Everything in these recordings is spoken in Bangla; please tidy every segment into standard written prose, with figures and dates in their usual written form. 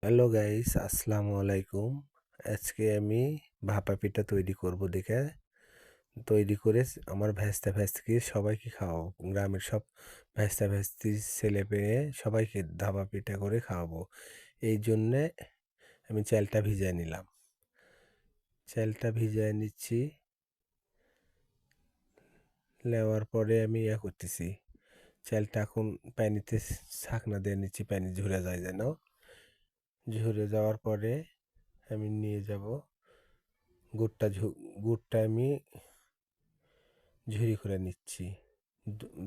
হ্যালো গাইস, আসসালামু আলাইকুম। আজকে আমি ভাপা পিঠা তৈরি করব দেখে তৈরি করে আমার ভ্যাস্তা ভ্যাস্তিকে সবাইকে খাওয়াবো। গ্রামের সব ভ্যাস্তা ভ্যাস্তি ছেলে পেয়ে সবাইকে ভাপা পিঠা করে খাওয়াবো। এই জন্যে আমি চালটা ভিজিয়ে নিলাম। চালটা ভিজিয়ে নিচ্ছি, নেওয়ার পরে আমি করতেছি। চালটা এখন পানিতে ছাকনা দিয়ে নিচ্ছি, পানি ঝরে যায় যেন। ঝরে যাওয়ার পরে আমি নিয়ে যাব গুড়টা। গুড়টা আমি ঝুরি করে নিচ্ছি।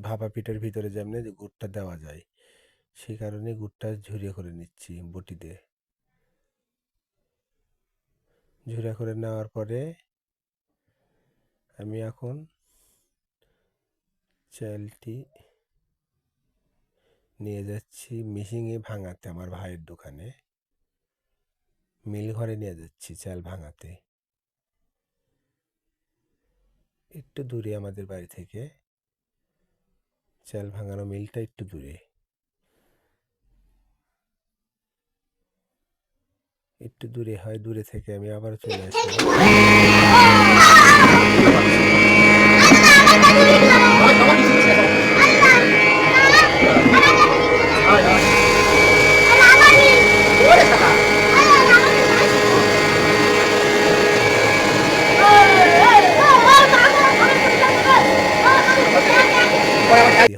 ভাপা পিঠার ভিতরে যেমনি গুড়টা দেওয়া যায়, সেই কারণে গুড়টা ঝুরিয়ে করে নিচ্ছি বটি দিয়ে। ঝুরিয়ে করে নেওয়ার পরে আমি এখন চালটি নিয়ে যাচ্ছি মিশিংয়ে ভাঙাতে, আমার ভাইয়ের দোকানে মিল ঘরে নিয়ে যাচ্ছি চাল ভাঙাতে। একটু দূরে আমাদের বাড়ি থেকে চাল ভাঙানো মিলটা একটু দূরে। একটু দূরে হয়, দূরে থেকে আমি আবার চলে আসলাম।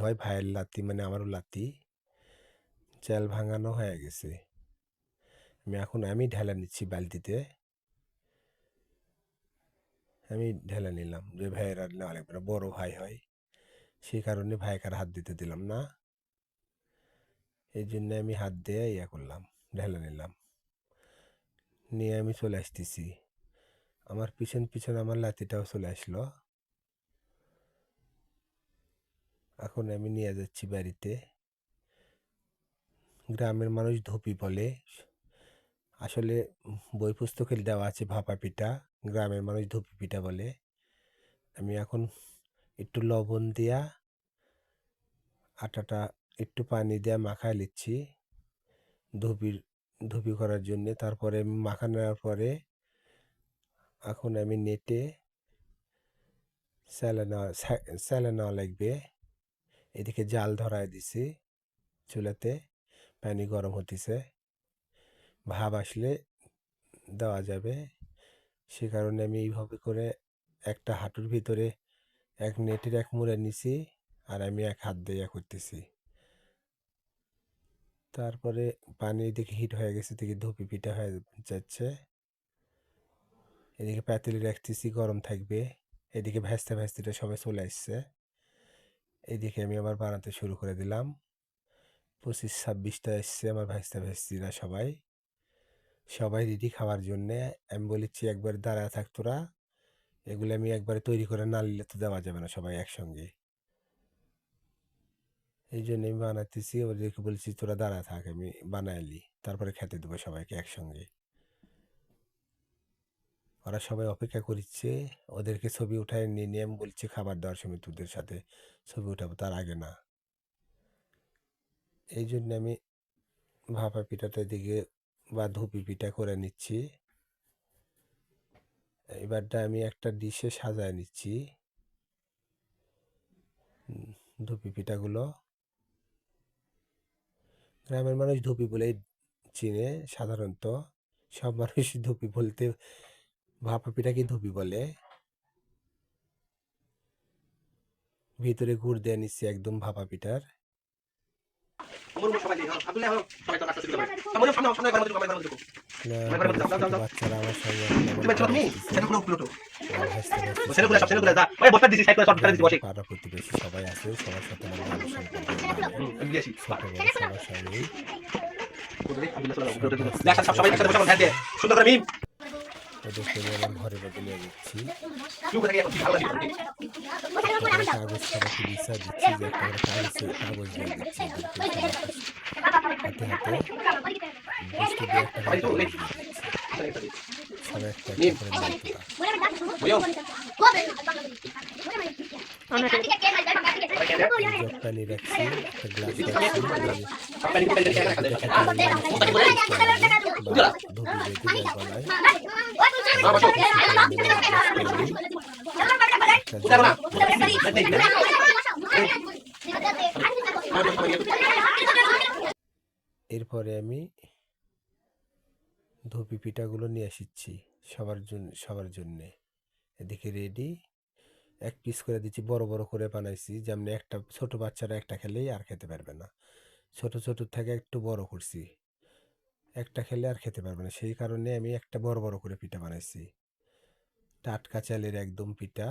হয় ভাইয়ের লাত্তি, মানে আমারও লাত্তি চাল ভাঙানো হয়ে গেছে। আমি ঢেলা নিচ্ছি বালতিতে। আমি ঢেলে নিলাম, যে ভাইয়ের আর নেওয়া লাগবে না, বড় ভাই হয়, সেই কারণে ভাইকে আর হাত দিতে দিলাম না। এই জন্য আমি হাত দিয়ে করলাম, ঢেলে নিলাম। নিয়ে আমি চলে আসতেছি। আমার পিছন পিছন আমার লাতিটাও চলে আসলো। এখন আমি নিয়ে যাচ্ছি বাড়িতে। গ্রামের মানুষ ধুপি বলে, আসলে বই পুস্তকে দেওয়া আছে ভাপা পিঠা, গ্রামের মানুষ ধুপি পিঠা বলে। আমি এখন একটু লবণ দিয়া আটাটা একটু পানি দিয়ে মাখায় নিচ্ছি ধুপি করার জন্যে। তারপরে আমি মাখা নেওয়ার পরে এখন আমি নেটে স্যালে নেওয়া লাগবে। এদিকে জাল ধরায় দিছি চুলাতে, পানি গরম হতেছে, ভাব আসলে দেওয়া যাবে। সে কারণে আমি এইভাবে করে একটা হাঁটুর ভিতরে এক নেটের এক মুড়ে নিছি, আর আমি এক হাত দিয়ে করতেছি। তারপরে পানি এদিকে হিট হয়ে গেছে, এদিকে ধুপি পিঠা হয়ে যাচ্ছে। এদিকে পাতিল রাখতেছি, গরম থাকবে। এদিকে ভাজতে ভাজতে সবাই চলে আসছে। এদিকে আমি আবার বানাতে শুরু করে দিলাম। 25-26টা এসছে আমার ভাজতে ভাজতিরা, সবাই সবাই রেডি খাওয়ার জন্যে। আমি বলেছি একবার দাঁড়ায় থাক তোরা, এগুলো আমি একবারে তৈরি করে না নিলে তো দেওয়া যাবে না সবাই একসঙ্গে। এই জন্য আমি বানাতেছি, ওদেরকে বলছি তোরা দাঁড়ায় থাক, আমি বানাইলি তারপরে খেতে দেবো সবাইকে একসঙ্গে। ওরা সবাই অপেক্ষা করছে, ওদেরকে ছবি উঠায় নিয়ে নিয়ে আমি বলছি খাবার দেওয়ার সময় তোদের সাথে ছবি উঠাবো, তার আগে না। এই জন্য আমি ভাপা পিঠাটা দিকে বা ধুপি পিঠা করে নিচ্ছি। এবারটা আমি একটা ডিশে সাজায় নিচ্ছি ধুপি পিঠাগুলো। গ্রামের মানুষ ধুপি বলেই চিনে সাধারণত, সব মানুষ ধুপি বলতে ভাপা পিঠাকে ধুপি বলে। ভিতরে গুড় দিয়ে নিচ্ছি একদম ভাপা পিঠার। বাচ্চারা আমার সঙ্গে পাড়া প্রতিবেশী সবাই আছে, সবার সাথে আমার ভালো সম্পর্ক। ছোট বড় সবার সঙ্গেই ওদেরকে নিয়ে আমার ঘরের মধ্যে নিয়ে যাচ্ছি। কাগজ সবাইকে বিছা দিচ্ছি, যে একটা করে কাগজ দিয়ে দিচ্ছি হাতে হাতে বস্তু দিয়ে একটা করে কাগজ দিয়ে দিচ্ছি। সবাই একটা একটা করে নিয়ে তোরা। জগ পানি রাখছি, একটা গ্লাস রাখছি, ধূপি পিঠা খেতে গেলে মানুষকে দিতে লাগে বা ধূপি বেঁধে দেয় গলায়। আমি দেখতেছি এখানে আমি এক গ্লাস পানি, একটা জগ রাখছি বসাইয়া। এরপরে আমি ধূপি পিঠাগুলো নিয়ে আসিচ্ছি সবার জন্যে। এদিকে রেডি, এক পিস করে দিচ্ছি, বড় বড় করে বানাইছি, যেমন একটা ছোট বাচ্চারা একটা খেলেই আর খেতে পারবে না। ছোট ছোট থেকে একটু বড় করছি, একটা খেলে আর খেতে পারবে না, সেই কারণে আমি একটা বড় বড় করে পিঠা বানাইছি। টাটকা চালের একদম পিঠা,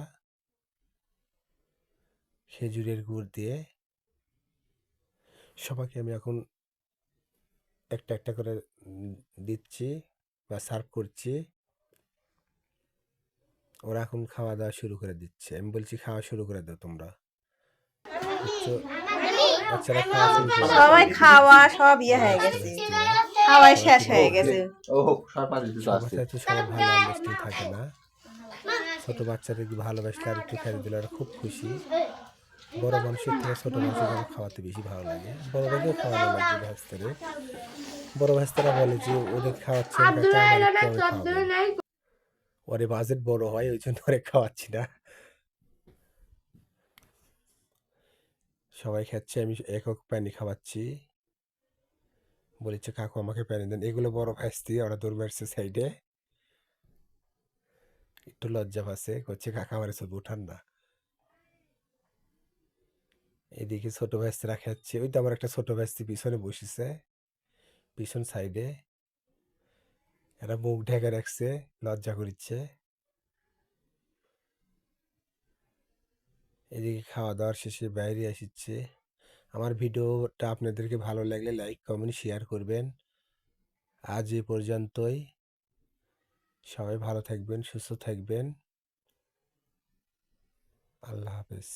খেজুরের গুড় দিয়ে। সবাইকে আমি এখন একটা একটা করে দিচ্ছি বা সার্ভ করছি। ওরা এখন খাওয়া দাওয়া শুরু করে দিচ্ছে, আমি বলছি খাওয়া শুরু করে দাও তোমরা। বাচ্চারা খাওয়া শুরু করে সবাই খাওয়া সব ইয়ে হয়ে গেছে, খাওয়াই শেষ হয়ে গেছে। সবার সাথে তো সবার ভালো আন্ডারস্ট্যান্ডিং থাকে না। ছোট বাচ্চাদের ভালোবাসলে আর একটু খেতে দিলে ওরা খুব খুশি। বড় মানুষের থেকে ছোট মানুষের যেন খাওয়াতে বেশি ভালো লাগে, বড়দেরকেও খাওয়ানো লাগবে ভাস্তারে। বড় ভাস্তারা বলে যে ওদের খাওয়াচ্ছেন কাকা, আমার একটু আমি খাওয়াবেন। ওরে বাজেট বড় হয়, ওই জন্য ওরে খাওয়াচ্ছি না। সবাই খাচ্ছে, আমি একক পানি খাওয়াচ্ছি। বলেছে কাকু আমাকে পানি দেন। এগুলো বড় ভাস্তি, ওরা দৌড় মারছে সাইডে, একটু লজ্জা পাচ্ছে, করছে কাকা আমার ছবি উঠান না। এদিকে ছোট ভাস্তিরা খাচ্ছে, ওই তো আমার একটা ছোট ভাস্তি পিছনে বসেছে, পিছন সাইডে। এরা মুখ ঢেকে রাখছে, লজ্জা করছে। এদিকে খাওয়া দাওয়ার শেষে বাইরে আসছে। আমার ভিডিওটা আপনাদেরকে ভালো লাগলে লাইক কমেন্ট শেয়ার করবেন। আজ এই পর্যন্তই। সবাই ভালো থাকবেন, সুস্থ থাকবেন। আল্লাহ হাফেজ।